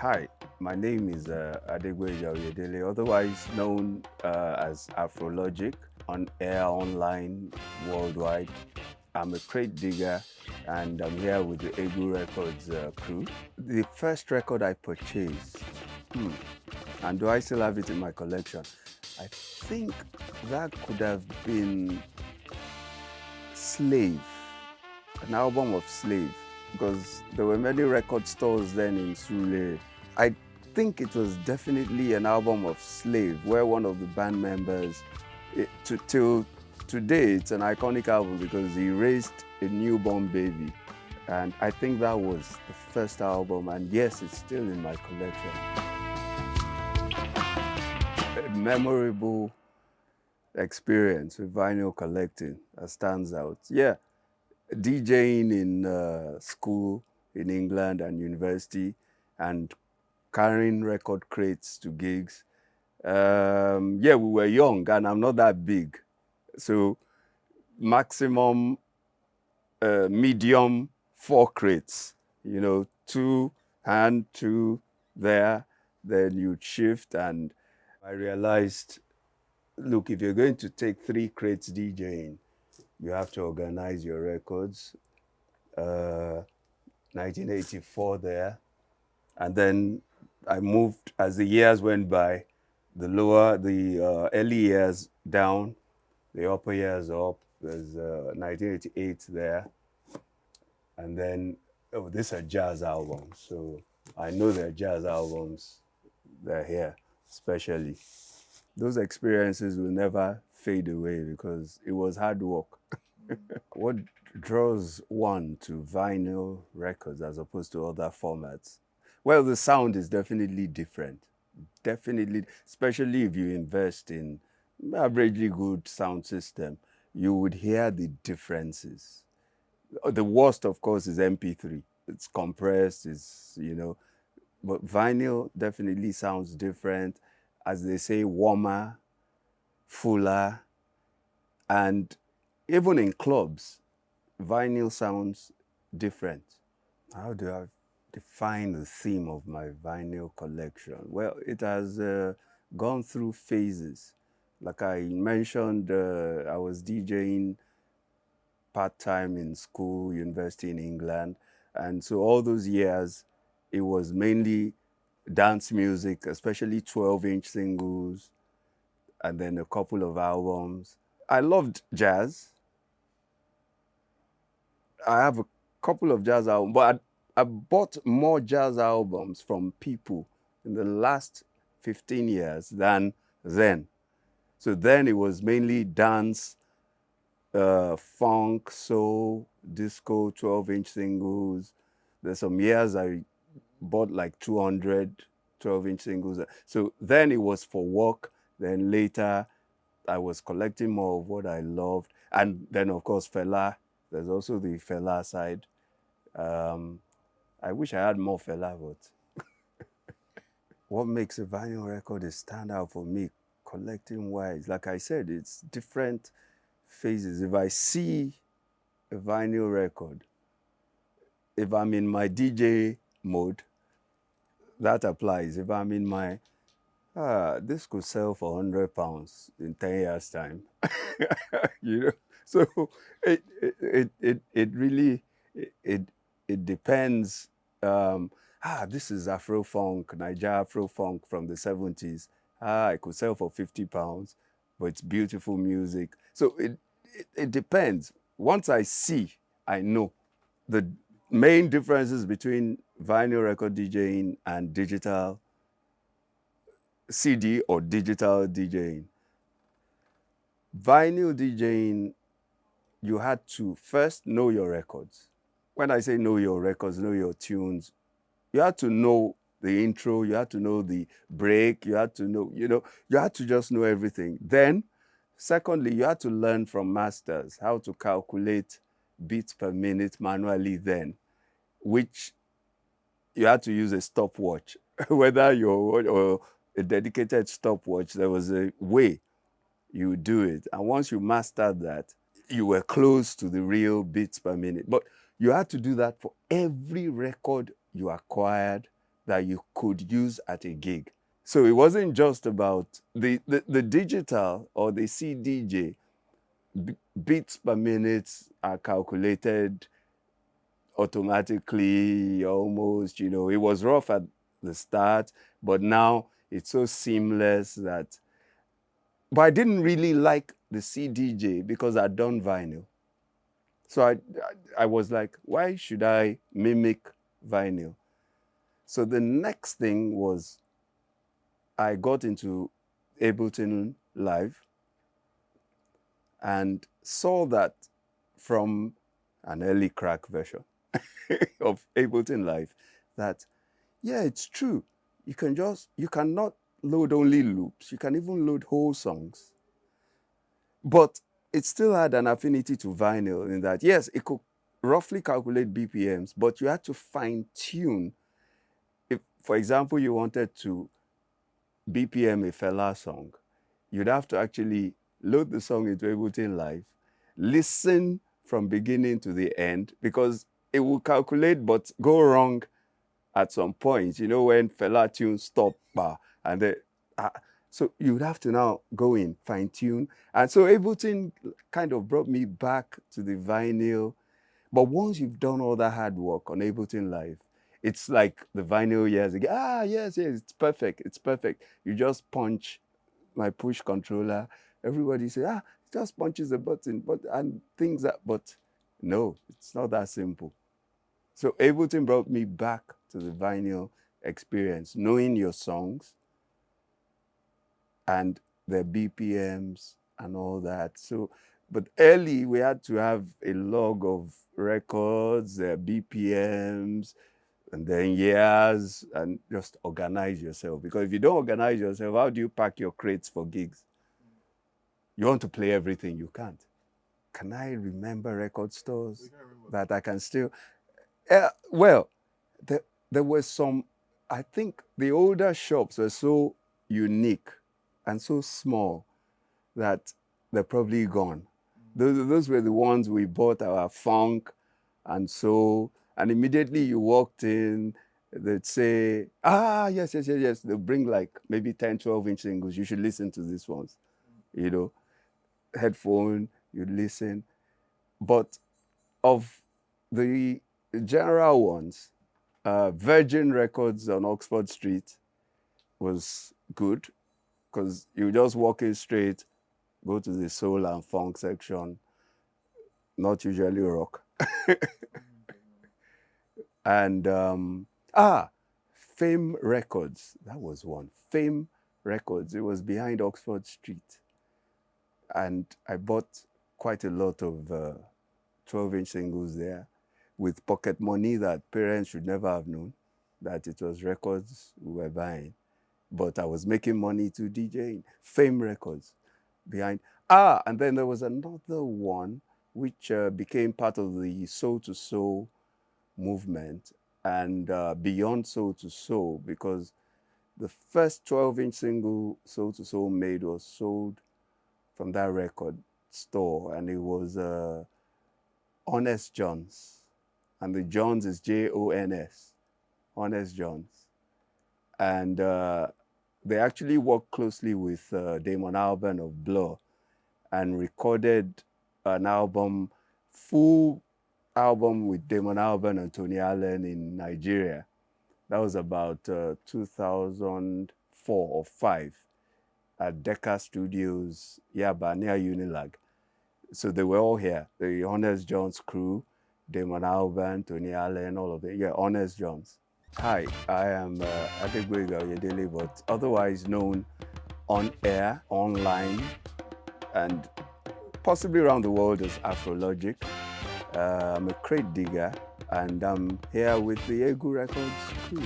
Hi, my name is Egwú, otherwise known as AFROLOGIC, on air, online, worldwide. I'm a crate digger and I'm here with the Egwú Records crew. The first record I purchased, and do I still have it in my collection? I think that could have been Slave, an album of Slave, because there were many record stores then in Sule. I think it was definitely an album of Slave, where one of the band members, till today, it's an iconic album because he raised a newborn baby. And I think that was the first album, and yes, it's still in my collection. A memorable experience with vinyl collecting that stands out. Yeah, DJing in school in England and university, and carrying record crates to gigs. Yeah, we were young and I'm not that big. So maximum, medium, 4 crates, 2 hand, 2 there, then you'd shift. And I realized, look, if you're going to take 3 crates DJing, you have to organize your records. 1984 there. And then I moved, as the years went by, the early years down, the upper years up. There's 1988 there. And then, these are jazz albums. So I know they're jazz albums. They're here, especially. Those experiences will never fade away because it was hard work. What draws one to vinyl records as opposed to other formats? Well, the sound is definitely different. Definitely, especially if you invest in averagely good sound system, you would hear the differences. The worst, of course, is MP3. It's compressed, but vinyl definitely sounds different. As they say, warmer, fuller, and even in clubs, vinyl sounds different. How do I define the theme of my vinyl collection? Well, it has gone through phases. Like I mentioned, I was DJing part-time in school, university in England. And so all those years, it was mainly dance music, especially 12-inch singles, and then a couple of albums. I loved jazz. I have a couple of jazz albums, but I bought more jazz albums from people in the last 15 years than then. So then it was mainly dance, funk, soul, disco, 12-inch singles. There's some years I bought like 200 12-inch singles. So then it was for work. Then later I was collecting more of what I loved. And then, of course, Fela. There's also the Fela side. I wish I had more Fela, but what makes a vinyl record a standout for me, collecting-wise? Like I said, it's different phases. If I see a vinyl record, if I'm in my DJ mode, that applies. If I'm in my, this could sell for £100 in 10 years' time, So it really it depends. This is Afro funk, Niger Afro funk from the 70s. It could sell for £50, but it's beautiful music. So it depends. Once I see, I know. The main differences between vinyl record DJing and digital CD or digital DJing. Vinyl DJing, you had to first know your records. When I say know your records, know your tunes, you had to know the intro, you had to know the break, you had to know, you had to just know everything. Then, secondly, you had to learn from masters how to calculate beats per minute manually then, which you had to use a stopwatch. Whether or a dedicated stopwatch, there was a way you would do it. And once you mastered that, you were close to the real beats per minute. But you had to do that for every record you acquired that you could use at a gig. So it wasn't just about the digital or the CDJ. Beats per minute are calculated automatically almost, you know. It was rough at the start, but now it's so seamless that. But I didn't really like the CDJ because I'd done vinyl. So I was like, why should I mimic vinyl? So the next thing was I got into Ableton Live and saw that from an early crack version of Ableton Live that, yeah, it's true. You cannot load only loops. You can even load whole songs. But it still had an affinity to vinyl in that, yes, it could roughly calculate BPMs, but you had to fine tune. If, for example, you wanted to BPM a fella song, you'd have to actually load the song into Ableton Live, listen from beginning to the end, because it will calculate but go wrong at some point. You know, when fella tunes stop, and then, so you'd have to now go in, fine tune. And so Ableton kind of brought me back to the vinyl. But once you've done all that hard work on Ableton Live, it's like the vinyl years ago. Yes, it's perfect. It's perfect. You just punch my push controller. Everybody say, it just punches a button, but no, it's not that simple. So Ableton brought me back to the vinyl experience, knowing your songs and their BPMs and all that. So, but early we had to have a log of records, their BPMs, and then years, and just organize yourself. Because if you don't organize yourself, how do you pack your crates for gigs? You want to play everything, you can't. Can I remember record stores that I can still? Well, there were some, I think the older shops were so unique and so small that they're probably gone. Those were the ones we bought our funk and soul, and immediately you walked in, they'd say, yes. They'll bring like maybe 10, 12-inch singles. You should listen to these ones. You know, headphone, you listen. But of the general ones, Virgin Records on Oxford Street was good because you just walk in straight, go to the soul and funk section, not usually rock. And Fame Records, that was one. Fame Records, it was behind Oxford Street. And I bought quite a lot of 12-inch singles there with pocket money that parents should never have known that it was records we were buying. But I was making money to DJing. Fame Records behind. And then there was another one which became part of the Soul to Soul movement and beyond Soul to Soul, because the first 12-inch single Soul to Soul made was sold from that record store, and it was Honest Johns. And the Johns is Jons, Honest Johns. And they actually worked closely with Damon Albarn of Blur and recorded an album, full album with Damon Albarn and Tony Allen in Nigeria. That was about 2004 or 5 at Decca Studios, Yaba, near Unilag. So they were all here, the Honest Johns crew, Damon Albarn, Tony Allen, all of it. Yeah, Honest Johns. Hi, I am Egwú Oyedele, but otherwise known on air, online, and possibly around the world as AFROLOGIC. I'm a crate digger, and I'm here with the Egwú Records crew.